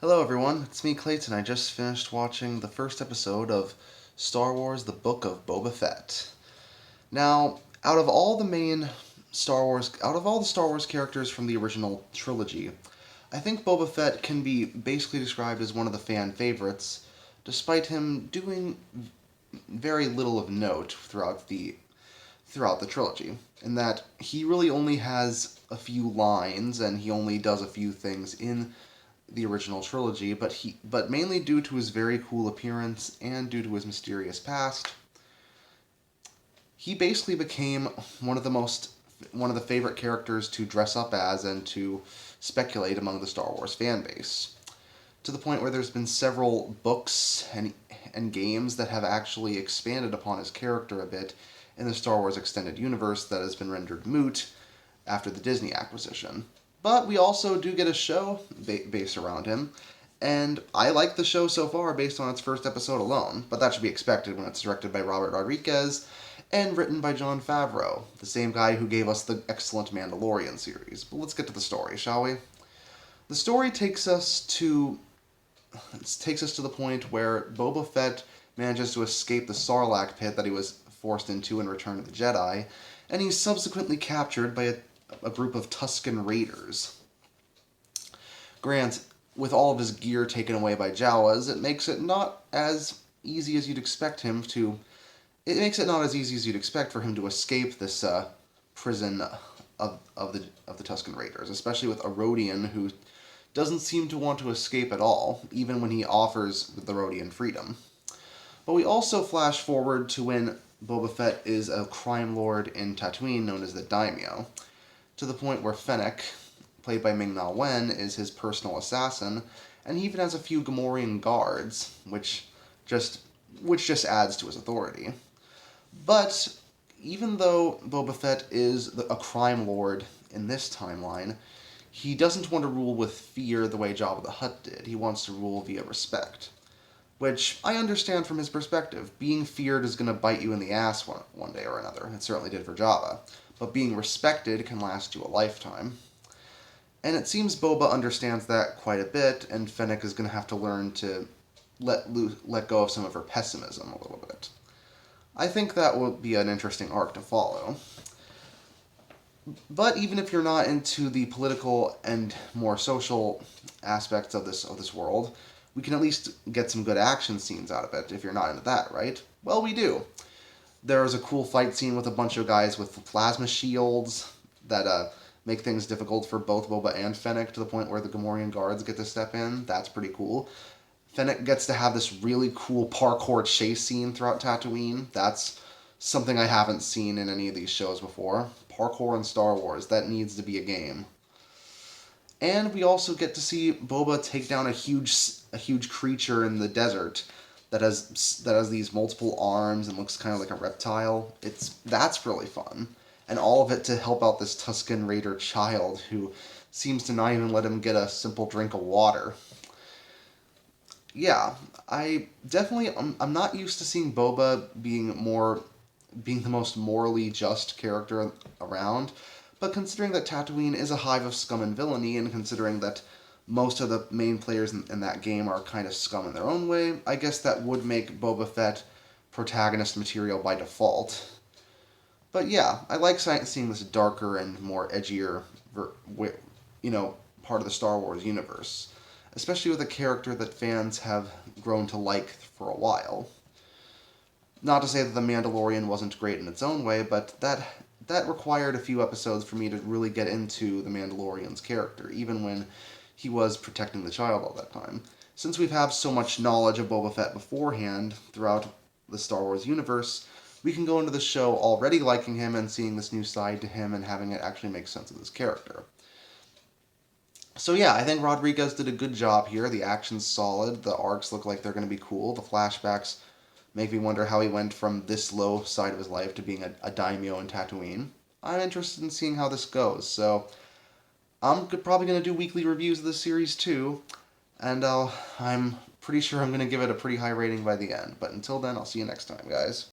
Hello everyone, it's me Clayton. I just finished watching the first episode of Star Wars The Book of Boba Fett. Now, out of all the Star Wars characters from the original trilogy, I think Boba Fett can be basically described as one of the fan favorites, despite him doing very little of note throughout the trilogy, in that he really only has a few lines and he only does a few things in the original trilogy, but mainly due to his very cool appearance and due to his mysterious past, he basically became one of the favorite characters to dress up as and to speculate among the Star Wars fan base. To the point where there's been several books and games that have actually expanded upon his character a bit in the Star Wars extended universe that has been rendered moot after the Disney acquisition. But we also do get a show based around him, and I like the show so far based on its first episode alone, but that should be expected when it's directed by Robert Rodriguez and written by Jon Favreau, the same guy who gave us the excellent Mandalorian series. But let's get to the story, shall we? The story takes us to the point where Boba Fett manages to escape the Sarlacc pit that he was forced into in Return of the Jedi, and he's subsequently captured by a group of Tusken Raiders. Grant, with all of his gear taken away by Jawas, it makes it not as easy as you'd expect him to. It makes it not as easy as you'd expect for him to escape this prison of the Tusken Raiders, especially with a Rodian who doesn't seem to want to escape at all, even when he offers the Rodian freedom. But we also flash forward to when Boba Fett is a crime lord in Tatooine known as the Daimyo, to the point where Fennec, played by Ming-Na Wen, is his personal assassin, and he even has a few Gamorrean guards, which just adds to his authority. But even though Boba Fett is a crime lord in this timeline, he doesn't want to rule with fear the way Jabba the Hutt did. He wants to rule via respect. Which I understand from his perspective. Being feared is going to bite you in the ass one day or another. It certainly did for Jabba. But being respected can last you a lifetime. And it seems Boba understands that quite a bit, and Fennec is going to have to learn to let go of some of her pessimism a little bit. I think that will be an interesting arc to follow. But even if you're not into the political and more social aspects of this world, we can at least get some good action scenes out of it if you're not into that, right? Well, we do. There's a cool fight scene with a bunch of guys with plasma shields that make things difficult for both Boba and Fennec to the point where the Gamorrean guards get to step in. That's pretty cool. Fennec gets to have this really cool parkour chase scene throughout Tatooine. That's something I haven't seen in any of these shows before. Parkour in Star Wars, that needs to be a game. And we also get to see Boba take down a huge creature in the desert that has these multiple arms and looks kind of like a reptile. That's really fun, and all of it to help out this Tusken Raider child who seems to not even let him get a simple drink of water. Yeah, I'm not used to seeing Boba being the most morally just character around, but considering that Tatooine is a hive of scum and villainy, and considering that most of the main players in that game are kind of scum in their own way, I guess that would make Boba Fett protagonist material by default. But yeah, I like seeing this darker and more edgier, part of the Star Wars universe, especially with a character that fans have grown to like for a while. Not to say that The Mandalorian wasn't great in its own way, but that required a few episodes for me to really get into the Mandalorian's character, even when he was protecting the child all that time. Since we have so much knowledge of Boba Fett beforehand throughout the Star Wars universe, we can go into the show already liking him and seeing this new side to him and having it actually make sense of his character. So yeah, I think Rodriguez did a good job here. The action's solid, the arcs look like they're going to be cool, the flashbacks make me wonder how he went from this low side of his life to being a daimyo in Tatooine. I'm interested in seeing how this goes, so I'm probably going to do weekly reviews of this series too, and I'm pretty sure I'm going to give it a pretty high rating by the end. But until then, I'll see you next time, guys.